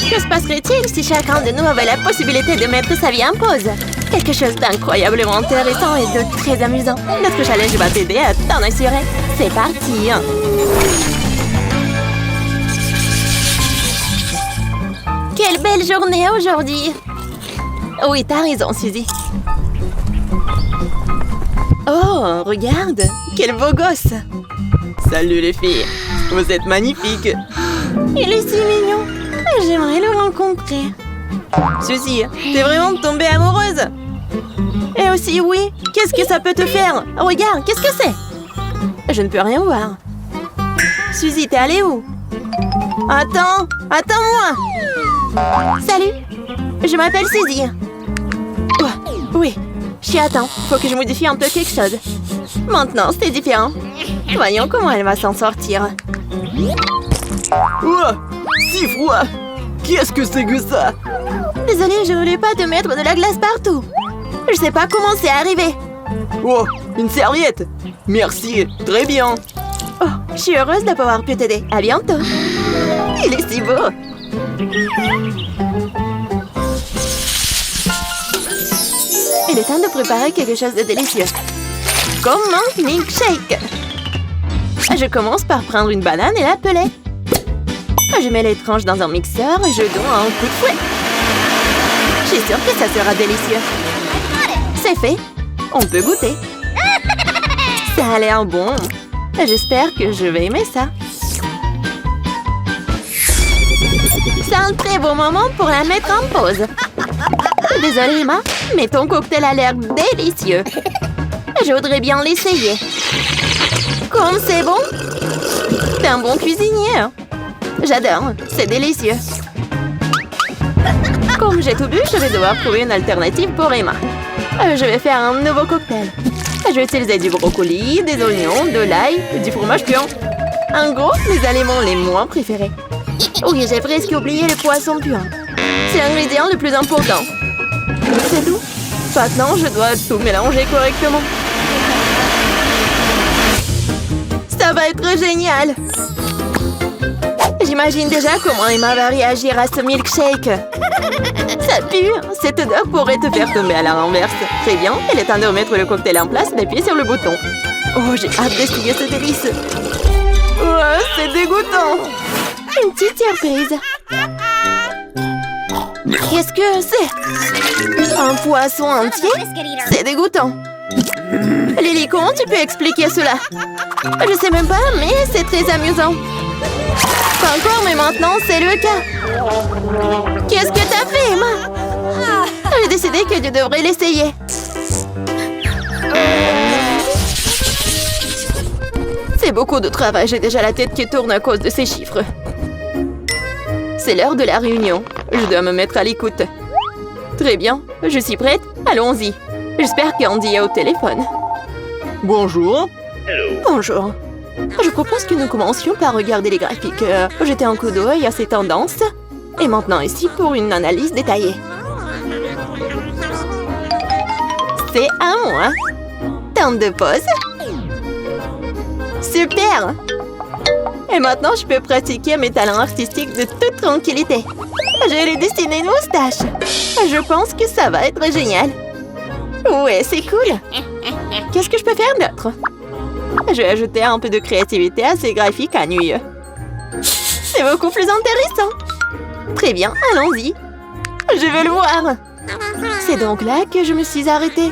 Que se passerait-il si chacun de nous avait la possibilité de mettre sa vie en pause? Quelque chose d'incroyablement intéressant et de très amusant. Notre challenge va t'aider à t'en assurer. C'est parti! Quelle belle journée aujourd'hui! Oui, t'as raison, Suzy. Oh, regarde! Quel beau gosse! Salut les filles! Vous êtes magnifiques! Il est si mignon! J'aimerais le rencontrer. Suzy, t'es vraiment tombée amoureuse? Et aussi, oui, qu'est-ce que ça peut te faire? Regarde, qu'est-ce que c'est? Je ne peux rien voir. Suzy, t'es allée où? Attends, attends-moi! Salut, je m'appelle Suzy. Oh, oui, attends, faut que je modifie un peu quelque chose. Maintenant, c'est différent. Voyons comment elle va s'en sortir. Ouah, si froid! Qu'est-ce que c'est que ça? Désolée, je voulais pas te mettre de la glace partout. Je sais pas comment c'est arrivé. Oh, une serviette! Merci, très bien. Oh, je suis heureuse de pouvoir pu t'aider. À bientôt. Il est si beau. Il est temps de préparer quelque chose de délicieux. Comme un milkshake. Je commence par prendre une banane et la peler. Je mets les tranches dans un mixeur et je donne un coup de fouet. Je suis sûre que ça sera délicieux. C'est fait. On peut goûter. Ça a l'air bon. J'espère que je vais aimer ça. C'est un très beau moment pour la mettre en pause. Désolée, Emma, mais ton cocktail a l'air délicieux. Je voudrais bien l'essayer. Comme c'est bon. T'es un bon cuisinier. J'adore, c'est délicieux. Comme j'ai tout bu, je vais devoir trouver une alternative pour Emma. Je vais faire un nouveau cocktail. Je vais utiliser du brocoli, des oignons, de l'ail, du fromage puant. En gros, les aliments les moins préférés. Oui, j'ai presque oublié le poisson puant. C'est l'ingrédient le plus important. C'est tout. Maintenant, je dois tout mélanger correctement. Ça va être génial! J'imagine déjà comment Emma va réagir à ce milkshake. Ça pue! Cette odeur pourrait te faire tomber à la renverse. Très bien, il est temps de remettre le cocktail en place et d'appuyer sur le bouton. Oh, j'ai hâte d'essayer ce délice. Oh, c'est dégoûtant! Une petite surprise. Qu'est-ce que c'est? Un poisson entier? C'est dégoûtant. Lily, comment tu peux expliquer cela? Je sais même pas, mais c'est très amusant. Pas encore, mais maintenant, c'est le cas. Qu'est-ce que t'as fait, Emma? J'ai décidé que tu devrais l'essayer. C'est beaucoup de travail, j'ai déjà la tête qui tourne à cause de ces chiffres. C'est l'heure de la réunion. Je dois me mettre à l'écoute. Très bien, je suis prête. Allons-y. J'espère qu'Andy est au téléphone. Bonjour. Bonjour. Je propose que nous commencions par regarder les graphiques, jeter un coup d'œil à ces tendances. Et maintenant ici pour une analyse détaillée. C'est à moi. Temps de pause. Super! Et maintenant, je peux pratiquer mes talents artistiques de toute tranquillité. Je vais lui dessiner une moustache. Je pense que ça va être génial. Ouais, c'est cool. Qu'est-ce que je peux faire d'autre? Je vais ajouter un peu de créativité à ces graphiques ennuyeux. C'est beaucoup plus intéressant. Très bien, allons-y. Je veux le voir. C'est donc là que je me suis arrêtée.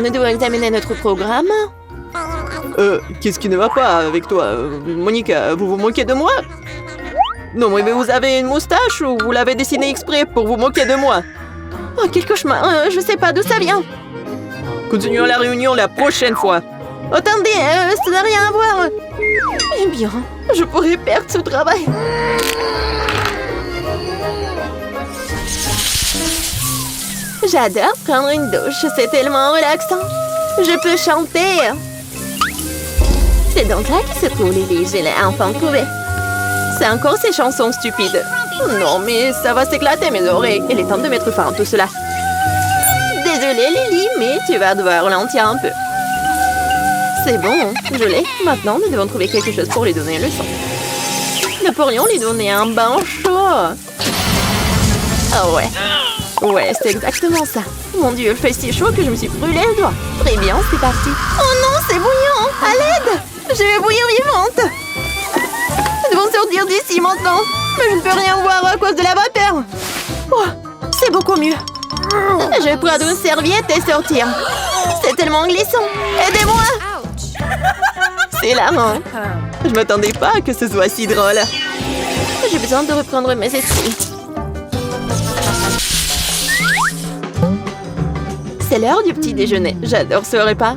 Nous devons examiner notre programme. Qu'est-ce qui ne va pas avec toi? Monica, vous vous moquez de moi? Non, mais vous avez une moustache ou vous l'avez dessinée exprès pour vous moquer de moi? Oh, quel cauchemar. Je sais pas d'où ça vient. Continuons la réunion la prochaine fois. Attendez, ça n'a rien à voir. Eh bien, je pourrais perdre ce travail. J'adore prendre une douche, c'est tellement relaxant. Je peux chanter. C'est donc là qu'il se trouve Lily, je l'ai enfin trouvé. C'est encore ces chansons stupides. Non, mais ça va s'éclater mes oreilles. Il est temps de mettre fin à tout cela. Désolée Lily, mais tu vas devoir ralentir un peu. C'est bon, je l'ai. Maintenant, nous devons trouver quelque chose pour lui donner une leçon. Nous pourrions lui donner un bain chaud. Oh ouais. Ouais, c'est exactement ça. Mon Dieu, il fait si chaud que je me suis brûlé le doigt. Très bien, c'est parti. Oh non, c'est bouillant. À l'aide. Je vais bouillir vivante. Nous devons sortir d'ici maintenant. Mais je ne peux rien voir à cause de la vapeur. Oh, c'est beaucoup mieux. Je vais prendre une serviette et sortir. C'est tellement glissant. Aidez-moi. C'est hilarant. Je m'attendais pas à que ce soit si drôle. J'ai besoin de reprendre mes esprits. C'est l'heure du petit déjeuner. J'adore ce repas.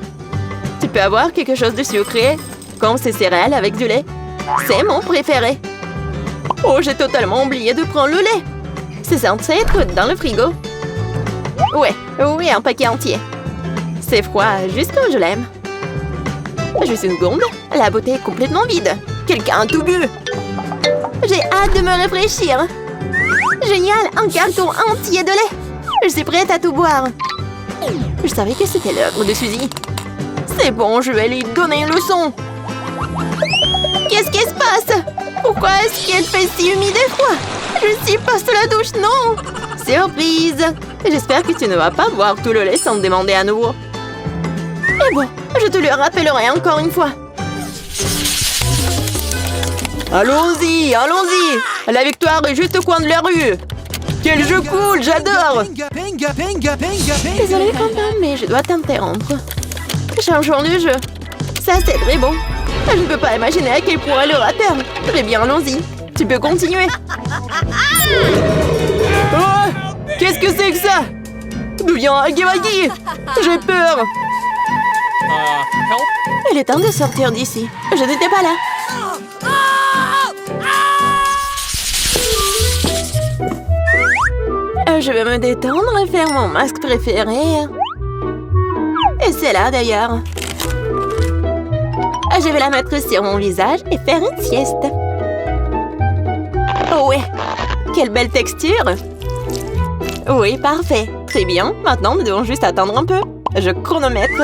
Tu peux avoir quelque chose de sucré, comme ces céréales avec du lait. C'est mon préféré. Oh, j'ai totalement oublié de prendre le lait. C'est censé être dans le frigo. Ouais, oui, un paquet entier. C'est froid, juste comme je l'aime. Juste une seconde, la bouteille est complètement vide. Quelqu'un a tout bu. J'ai hâte de me rafraîchir. Génial, un carton entier de lait. Je suis prête à tout boire. Je savais que c'était l'œuvre de Suzy. C'est bon, je vais lui donner une leçon. Qu'est-ce qui se passe? Pourquoi est-ce qu'elle fait si humide et froid? Je suis pas sous la douche, non! Surprise! J'espère que tu ne vas pas boire tout le lait sans me demander à nouveau. Et bon, je te le rappellerai encore une fois. Allons-y, allons-y. La victoire est juste au coin de la rue. Quel jeu cool, j'adore. Désolée, Quentin, mais je dois t'interrompre. Changeons de jeu. Ça, c'est très bon. Je ne peux pas imaginer à quel point elle aura peur. Très bien, allons-y. Tu peux continuer. Oh, qu'est-ce que c'est que ça? D'où vient Huggy-Wuggy? J'ai peur. Il est temps de sortir d'ici. Je n'étais pas là. Je vais me détendre et faire mon masque préféré. Et c'est là d'ailleurs. Je vais la mettre sur mon visage et faire une sieste. Oh ouais, quelle belle texture. Oui, parfait. Très bien, maintenant nous devons juste attendre un peu. Je chronomètre.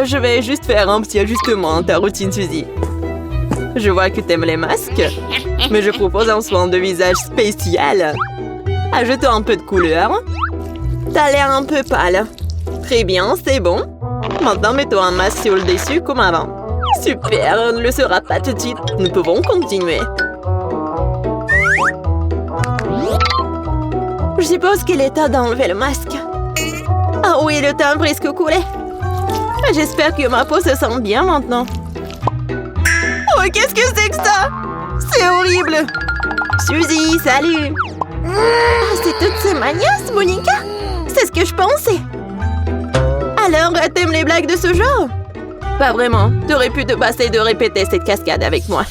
Je vais juste faire un petit ajustement à ta routine, Suzy. Je vois que t'aimes les masques, mais je propose un soin de visage spécial. Ajoutons un peu de couleur. T'as l'air un peu pâle. Très bien, c'est bon. Maintenant, mettons un masque sur le dessus comme avant. Super, on ne le saura pas tout de suite. Nous pouvons continuer. Je suppose qu'il est temps d'enlever le masque. Ah oui, le temps a presque coulé. J'espère que ma peau se sent bien maintenant. Oh, qu'est-ce que c'est que ça? C'est horrible. Suzy, salut. Ah, c'est toutes ces manias, Monica? C'est ce que je pensais. Alors, t'aimes les blagues de ce genre? Pas vraiment. T'aurais pu te passer de répéter cette cascade avec moi.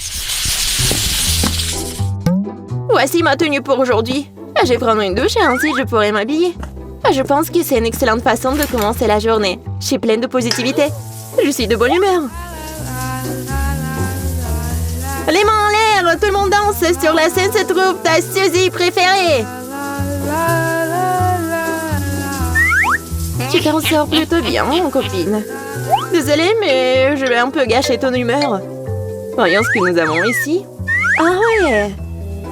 Voici ma tenue pour aujourd'hui. Je vais prendre une douche et ainsi je pourrai m'habiller. Je pense que c'est une excellente façon de commencer la journée. Je suis pleine de positivité. Je suis de bonne humeur. Les mains en l'air, tout le monde danse. Sur la scène se trouve ta Suzy préférée. Tu t'en sors plutôt bien, mon copine. Désolée, mais je vais un peu gâcher ton humeur. Voyons ce que nous avons ici. Ah ouais,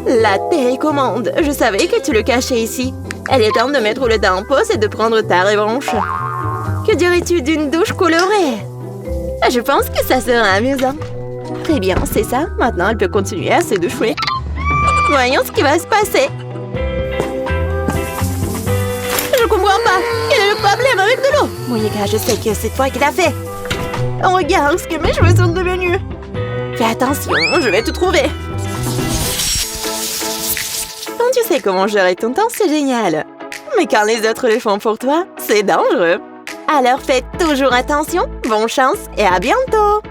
la télécommande. Je savais que tu le cachais ici. Elle est temps de mettre le temps en pause et de prendre ta revanche. Que dirais-tu d'une douche colorée? Je pense que ça sera amusant. Très bien, c'est ça. Maintenant, elle peut continuer à se doucher. Voyons ce qui va se passer. Je comprends pas. Quel est le problème avec de l'eau? Monica, je sais que c'est toi qui l'as fait. Oh, regarde ce que mes cheveux sont devenus. Fais attention, je vais te trouver. Quand tu sais comment gérer ton temps, c'est génial. Mais quand les autres le font pour toi, c'est dangereux. Alors fais toujours attention, bonne chance et à bientôt!